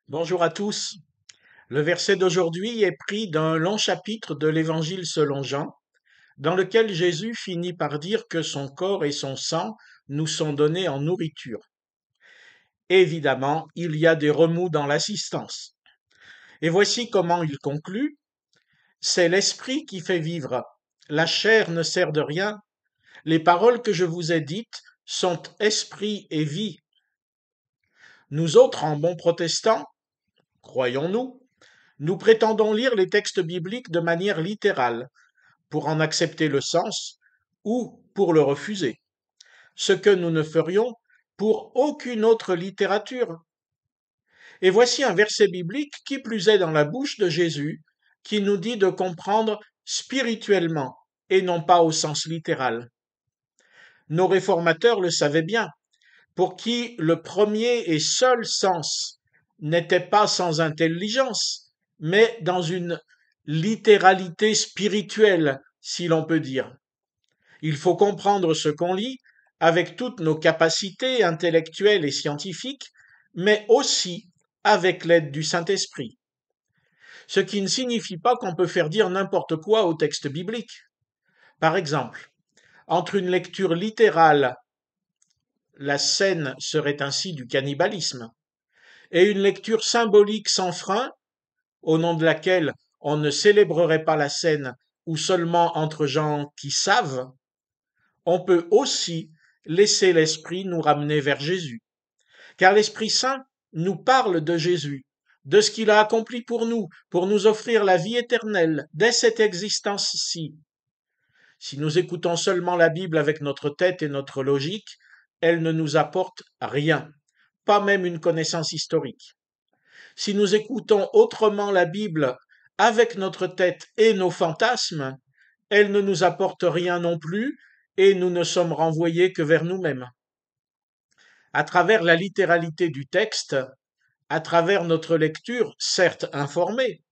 Bonjour à tous. Le verset d'aujourd'hui est pris d'un long chapitre de l'Évangile selon Jean, dans lequel Jésus finit par dire que son corps et son sang nous sont donnés en nourriture. Évidemment, il y a des remous dans l'assistance. Et voici comment il conclut. C'est l'esprit qui fait vivre. La chair ne sert de rien. Les paroles que je vous ai dites sont esprit et vie. Nous autres, en bons protestants, croyons-nous, nous prétendons lire les textes bibliques de manière littérale, pour en accepter le sens ou pour le refuser, ce que nous ne ferions pour aucune autre littérature. Et voici un verset biblique, qui plus est dans la bouche de Jésus, qui nous dit de comprendre spirituellement et non pas au sens littéral. Nos réformateurs le savaient bien, pour qui le premier et seul sens n'était pas sans intelligence, mais dans une littéralité spirituelle, si l'on peut dire. Il faut comprendre ce qu'on lit avec toutes nos capacités intellectuelles et scientifiques, mais aussi avec l'aide du Saint-Esprit. Ce qui ne signifie pas qu'on peut faire dire n'importe quoi au texte biblique. Par exemple, entre une lecture littérale, la scène serait ainsi du cannibalisme, et une lecture symbolique sans frein, au nom de laquelle on ne célébrerait pas la scène ou seulement entre gens qui savent, on peut aussi laisser l'Esprit nous ramener vers Jésus. Car l'Esprit Saint nous parle de Jésus, de ce qu'il a accompli pour nous offrir la vie éternelle dès cette existence-ci. Si nous écoutons seulement la Bible avec notre tête et notre logique, elle ne nous apporte rien, pas même une connaissance historique. Si nous écoutons autrement la Bible avec notre tête et nos fantasmes, elle ne nous apporte rien non plus et nous ne sommes renvoyés que vers nous-mêmes. À travers la littéralité du texte, à travers notre lecture, certes informée,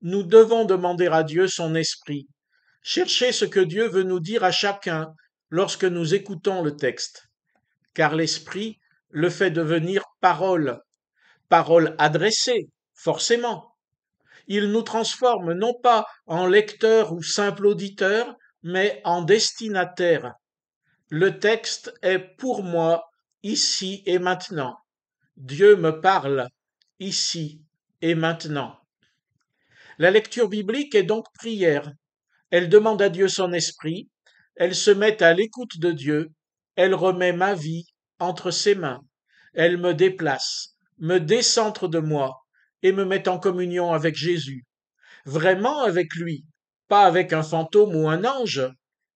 nous devons demander à Dieu son esprit, chercher ce que Dieu veut nous dire à chacun lorsque nous écoutons le texte, car l'esprit le fait devenir parole, parole adressée, forcément. Il nous transforme non pas en lecteur ou simple auditeur, mais en destinataire. Le texte est pour moi ici et maintenant. Dieu me parle ici et maintenant. La lecture biblique est donc prière. Elle demande à Dieu son esprit, elle se met à l'écoute de Dieu, elle remet ma vie entre ses mains, elle me déplace, me décentre de moi et me met en communion avec Jésus, vraiment avec lui, pas avec un fantôme ou un ange,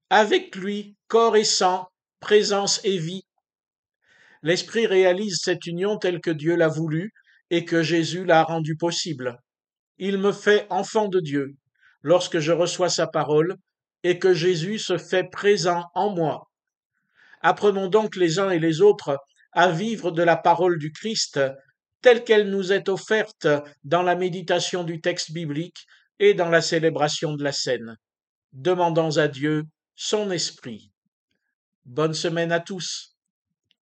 avec lui, corps et sang, présence et vie. L'Esprit réalise cette union telle que Dieu l'a voulu et que Jésus l'a rendue possible. Il me fait enfant de Dieu lorsque je reçois sa parole et que Jésus se fait présent en moi. Apprenons donc les uns et les autres à vivre de la parole du Christ telle qu'elle nous est offerte dans la méditation du texte biblique et dans la célébration de la scène. Demandons à Dieu son esprit. Bonne semaine à tous.